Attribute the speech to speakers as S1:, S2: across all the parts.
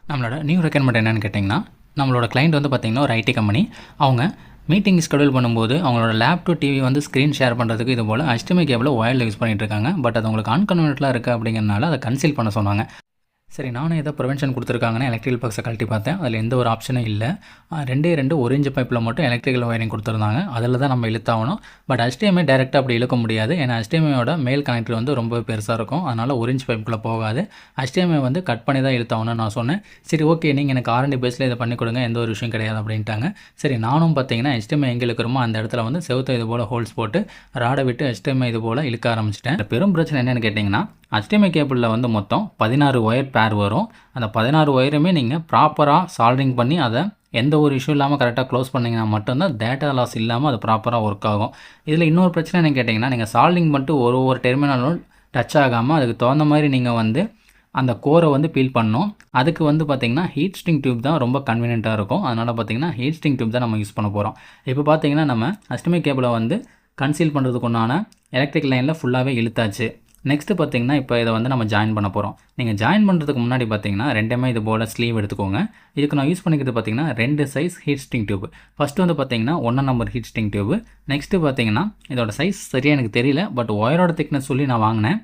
S1: நம்மளோட new requirement என்னென்னு கேட்டிங்கன்னா, நம்மளோட கிளைண்ட் வந்து பார்த்திங்கன்னா ஒரு ஐடி கம்பெனி. அவங்க மீட்டிங் ஷெடியூல் பண்ணும்போது அவங்களோட லேப் டு டிவி வந்து ஸ்க்ரீன் ஷேர் பண்ணுறதுக்கு இது போல் HDMI கேபிளை ஒயரில் யூஸ் பண்ணிகிட்டு இருக்காங்க. பட் அது உங்களுக்கு அன்கன்வீனியன்ட்டாக இருக்குது அப்படிங்கிறனால அதை கன்சீல் பண்ண சொன்னாங்க. சரி, நானும் ஏதோ ப்ரிவென்ஷன் கொடுத்துருக்காங்கன்னு எலக்ட்ரிக்கல் பாக்ஸை கழட்டி பார்த்தேன். அதில் எந்த ஒரு ஆப்ஷனும் இல்லை. ரெண்டு ஒரு இன்ச் பைப்பில் மட்டும் எலக்ட்ரிக்கல் ஒயரிங் கொடுத்துருந்தாங்க. அதில் தான் நம்ம இழுத்தாகணும். பட் HDMI டேரெக்டாக அப்படி இழுக்க முடியாது. ஏன்னா HDMIயோட மேல் கனெக்டர் வந்து ரொம்ப பெருசாக இருக்கும். அதனால் ஒரு இன்ச் பைப்புக்குள்ளே போகாது. HDMI வந்து கட் பண்ணி தான் இழுத்தாகணும்னு நான் சொன்னேன். சரி, ஓகே, நீங்கள் எனக்கு R&D பேஸில் இதை பண்ணி கொடுங்க, எந்த ஒரு விஷயம் கிடையாது அப்படின்ட்டாங்க. சரி, நானும் பார்த்தீங்கன்னா HDMI எங்கே இழுக்கிறோமோ அந்த இடத்துல வந்து செவுத்தை இது போல் ஹோல்ஸ் போட்டு ராடை விட்டு HDMI இது போல் இழுக்க ஆரம்பிச்சிட்டேன். பெரும் பிரச்சனை என்னென்னு கேட்டிங்கன்னா, HDMI கேபிளில் வந்து மொத்தம் 16 ஒயர் பேர் வரும். அந்த 16 ஒயருமே நீங்கள் ப்ராப்பராக சால்டரிங் பண்ணி அதை எந்த ஒரு இஷ்யூ இல்லாமல் கரெக்டாக க்ளோஸ் பண்ணிங்கன்னா மட்டும்தான் டேட்டா லாஸ் இல்லாமல் அது ப்ராப்பராக ஒர்க் ஆகும். இதில் இன்னொரு பிரச்சனை என்ன கேட்டிங்கன்னா, நீங்கள் சால்டரிங் பண்ணிட்டு ஒரு டெர்மினலும் டச் ஆகாமல் அதுக்கு தகுந்த மாதிரி நீங்கள் வந்து அந்த கோரை வந்து பீல் பண்ணணும். அதுக்கு வந்து பார்த்திங்கன்னா ஹீட் ஸ்ட்ரிங் டியூப் தான் ரொம்ப கன்வீனியண்ட்டாக இருக்கும். அதனால் பார்த்திங்கன்னா ஹீட் ஸ்ட்ரிங் டியூப் தான் நம்ம யூஸ் பண்ண போகிறோம். இப்போ பார்த்திங்கன்னா நம்ம HDMI கேபிளை வந்து கன்சீல் பண்ணுறதுக்கு உண்டான எலக்ட்ரிக் லைனில் ஃபுல்லாகவே இழுத்தாச்சு. நெக்ஸ்ட்டு பார்த்திங்கன்னா இப்போ இதை வந்து நம்ம ஜாயின் பண்ண போகிறோம். நீங்கள் ஜாயின் பண்ணுறதுக்கு முன்னாடி பார்த்திங்கன்னா ரெண்டுமே இது போல் ஸ்லீவ் எடுத்துக்கோங்க. இதுக்கு நான் யூஸ் பண்ணிக்கிறது பார்த்திங்கன்னா 2 size heat string tube. First வந்து பார்த்திங்கன்னா 1 number heat string tube. Next பார்த்திங்கன்னா இதோட சைஸ் சரியாக எனக்கு தெரியல, பட் ஒயரோட திக்னஸ் சொல்லி நான் வாங்கினேன்.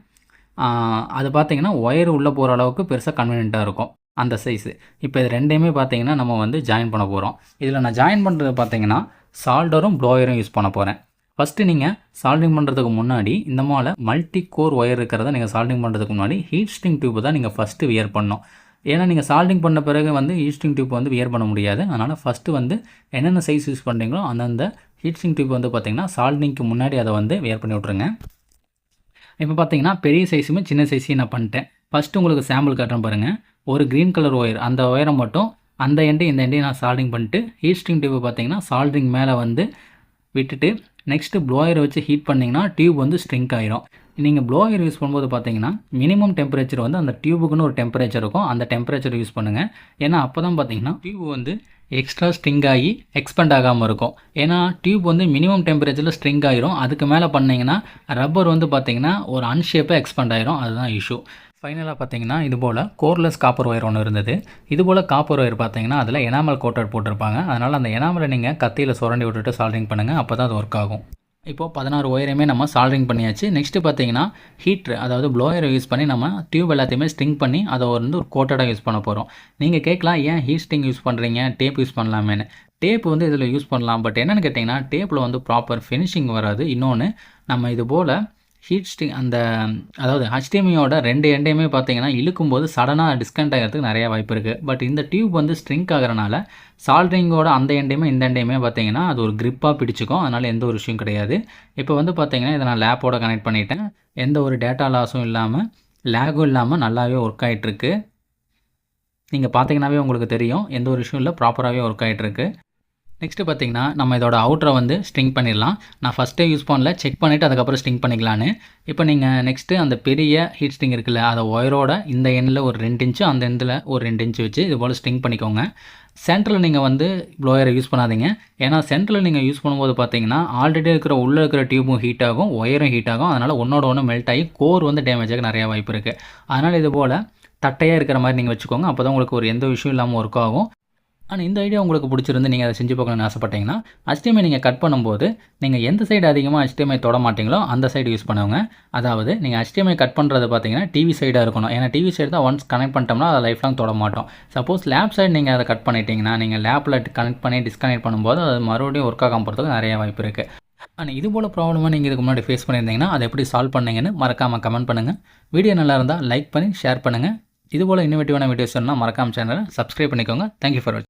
S1: அது பார்த்திங்கன்னா ஒயர் உள்ளே போகிற அளவுக்கு பெருசாக கன்வீனியண்ட்டாக இருக்கும் அந்த சைஸு. இப்போ இது ரெண்டையுமே பார்த்திங்கன்னா நம்ம வந்து ஜாயின் பண்ண போகிறோம். இதில் நான் ஜாயின் பண்ணுறது பார்த்திங்கன்னா சால்டரும் ப்ளோயரும் யூஸ் பண்ண போகிறேன். ஃபஸ்ட்டு நீங்கள் சால்டரிங் பண்ணுறதுக்கு முன்னாடி இந்த மாதிரி மல்டி கோர் ஒயர் இருக்கிறத நீங்கள் சால்டரிங் பண்ணுறதுக்கு முன்னாடி ஹீட் ஸ்ட்ரிங் டியூப் தான் நீங்கள் ஃபஸ்ட்டு வியர் பண்ணணும். ஏன்னா நீங்கள் சால்டரிங் பண்ண பிறகு வந்து ஹீட் ஸ்ட்ரிங் டியூப் வந்து வியர் பண்ண முடியாது. அதனால் ஃபஸ்ட்டு வந்து என்னென்ன சைஸ் யூஸ் பண்ணுறீங்களோ அந்தந்த ஹீட் ஸ்ட்ரிங் டியூப் வந்து பார்த்திங்கன்னா சால்டரிங்க்கு முன்னாடி அதை வந்து வியர் பண்ணி விட்ருங்க. இப்போ பார்த்திங்கன்னா பெரிய சைஸுமே சின்ன சைஸையும் நான் பண்ணிட்டேன். ஃபஸ்ட்டு உங்களுக்கு சாம்பிள் காட்டுறேன் பாருங்கள். ஒரு க்ரீன் கலர் ஒயர், அந்த ஒயரை மட்டும் அந்த எண்டையும் இந்த எண்டையும் நான் சால்டரிங் பண்ணிட்டு ஹீட் ஸ்ட்ரிங் டியூப் பார்த்திங்கன்னா சால்டரிங் மேலே வந்து விட்டுட்டு நெக்ஸ்ட்டு ப்ளோயரை வச்சு ஹீட் பண்ணிங்கன்னா டியூப் வந்து ஸ்ட்ரிங்க் ஆகிரும். நீங்கள் ப்ளோயர் யூஸ் பண்ணும்போது பார்த்தீங்கன்னா மினிமம் டெம்பரேச்சர் வந்து அந்த டியூபுக்குன்னு ஒரு டெம்பரேச்சர் இருக்கும். அந்த டெம்பரேச்சர் யூஸ் பண்ணுங்கள். ஏன்னா அப்போ தான் பார்த்தீங்கன்னா டியூப் வந்து எக்ஸ்ட்ரா ஸ்ட்ரிங் ஆகி எக்ஸ்பெண்ட் ஆகாமல் இருக்கும். ஏன்னா டியூப் வந்து மினிமம் டெம்பரேச்சரில் ஸ்ட்ரிங் ஆகிரும். அதுக்கு மேலே பண்ணிங்கன்னா ரப்பர் வந்து பார்த்திங்கன்னா ஒரு அன்ஷேப்பாக எக்ஸ்பெண்ட் ஆகிரும். அதுதான் இஷ்யூ. ஃபைனலாக பார்த்தீங்கன்னா இது போல் கோர்லெஸ் காப்பர் ஒயர் ஒன்று இருந்தது. இது போல் காப்பர் ஒயர் பார்த்தீங்கன்னா அதில் எனாமல் கோட்டட் போட்டிருப்பாங்க. அதனால் அந்த எனாமலை நீங்கள் கத்தியில் சுரண்டி விட்டுட்டு சால்டரிங் பண்ணுங்கள். அப்போ தான் அது ஒர்க் ஆகும். இப்போது 16 ஒயரையுமே நம்ம சால்டரிங் பண்ணியாச்சு. நெக்ஸ்ட்டு பார்த்தீங்கன்னா ஹீட்ரு, அதாவது ப்ளோயரை யூஸ் பண்ணி நம்ம டியூப் எல்லாத்தையுமே ஸ்ட்ரிங் பண்ணி அதை வந்து ஒரு கோட்டடாக யூஸ் பண்ண போகிறோம். நீங்கள் கேட்கலாம், ஏன் ஹீட் ஸ்ட்ரிங் யூஸ் பண்ணுறீங்க, டேப் யூஸ் பண்ணலாமேன்னு. டேப் வந்து இதில் யூஸ் பண்ணலாம். பட் என்னென்னு கேட்டிங்கன்னா டேப்பில் வந்து ப்ராப்பர் ஃபினிஷிங் வராது. இன்னொன்று நம்ம இது போல் ஹீட் ஸ்ட்ரிங் அதாவது HDMIயோட 2 எண்டையுமே பார்த்தீங்கன்னா இழுக்கும்போது சடனாக டிஸ்கனெக்ட் ஆகிறதுக்கு நிறைய வாய்ப்பு இருக்குது. பட் இந்த டியூப் வந்து ஸ்ட்ரிங்க் ஆகிறனால சால்டரிங்கோட அந்த எண்டையுமே இந்த எண்டையுமே பார்த்தீங்கன்னா அது ஒரு க்ரிப்பாக பிடிச்சிக்கும். அதனால் எந்த ஒரு விஷயம் கிடையாது. இப்போ வந்து பார்த்தீங்கன்னா இதை நான் லேப்போட கனெக்ட் பண்ணிட்டேன். எந்த ஒரு டேட்டா லாஸும் இல்லாமல் லேகும் இல்லாமல் நல்லாவே ஒர்க் ஆகிட்டுருக்கு. நீங்கள் பார்த்தீங்கன்னாவே உங்களுக்கு தெரியும், எந்த ஒரு விஷயம் இல்லை, ப்ராப்பராகவே ஒர்க் ஆகிட்டுருக்கு. நெக்ஸ்ட்டு பார்த்திங்கன்னா நம்ம இதோட அவுட்டரை வந்து ஸ்ட்ரிங் பண்ணிடலாம். நான் ஃபஸ்ட்டே யூஸ் பண்ணல, செக் பண்ணிவிட்டு அதுக்கப்புறம் ஸ்ட்ரிங் பண்ணிக்கலான்னு. இப்போ நீங்கள் நெக்ஸ்ட்டு அந்த பெரிய ஹீட் ஸ்ட்ரிங் இருக்குல்ல, அதை ஒயரோட இந்த எண்ணில் ஒரு 2 இன்ச்சு அந்த எண்டில் ஒரு 2 இன்ச்சு வச்சு இது போல் ஸ்ட்ரிங் பண்ணிக்கோங்க. சென்டரில் நீங்கள் வந்து ப்ளோயரை யூஸ் பண்ணாதீங்க. ஏன்னா சென்டரில் நீங்கள் யூஸ் பண்ணும்போது பார்த்தீங்கன்னா ஆல்ரெடி உள்ளே இருக்கிற டியூபும் ஹீட் ஆகும், ஒயரும் ஹீட் ஆகும். அதனால் ஒன்று மெல்ட் ஆகி கோர் வந்து டேமேஜ் ஆக நிறையா வாய்ப்பு இருக்குது. அதனால் இது போல் தட்டையாக இருக்கிற மாதிரி நீங்கள் வச்சுக்கோங்க. அப்போ தான் உங்களுக்கு ஒரு எந்த விஷயம் இல்லாமல் ஒர்க் ஆகும். ஆனால் இந்த ஐடியா உங்களுக்கு பிடிச்சிருந்து நீங்கள் அதை செஞ்சு பார்க்கணும்னு ஆசைப்பட்டீங்கன்னா HDMI நீங்கள் கட் பண்ணும்போது நீங்கள் எந்த சைடு அதிகமாக HDMI தொட மாட்டிங்களோ அந்த சைடு யூஸ் பண்ணுவாங்க. அதாவது நீங்கள் HDMI கட் பண்ணுறது பார்த்தீங்கன்னா டிவி சைடாக இருக்கணும். ஏன்னா டிவி சைடு தான் ஒன்ஸ் கனெக்ட் பண்ணிட்டோம்னா அதை லைஃப் லாங் தொட மாட்டோம். சப்போஸ் லேப் சைடு நீங்கள் அதை கட் பண்ணிட்டீங்கன்னா நீங்கள் லேப்பில் கனெக்ட் பண்ணி டிஸ்கனெக்ட் பண்ணும்போது அது மறுபடியும் ஒர்க் ஆகாமல் போகிறதுக்கு நிறைய வாய்ப்பு இருக்குது. ஆனால் இது போல் ப்ராப்ளமாக நீங்கள் இதுக்கு முன்னாடி ஃபேஸ் பண்ணியிருந்தீங்கன்னா அதை எப்படி சால்வ் பண்ணீங்கன்னு மறக்காமல் கமெண்ட் பண்ணுங்கள். வீடியோ நல்லா இருந்தால் லைக் பண்ணி ஷேர் பண்ணுங்கள். இது போல் இன்னோவேட்டிவான வீடியோஸ் வேணும்னா மறக்காமல் சேனலை சப்ஸ்கிரைப் பண்ணிக்கோங்க. தேங்க்யூ ஃபார் வாட்சிங்.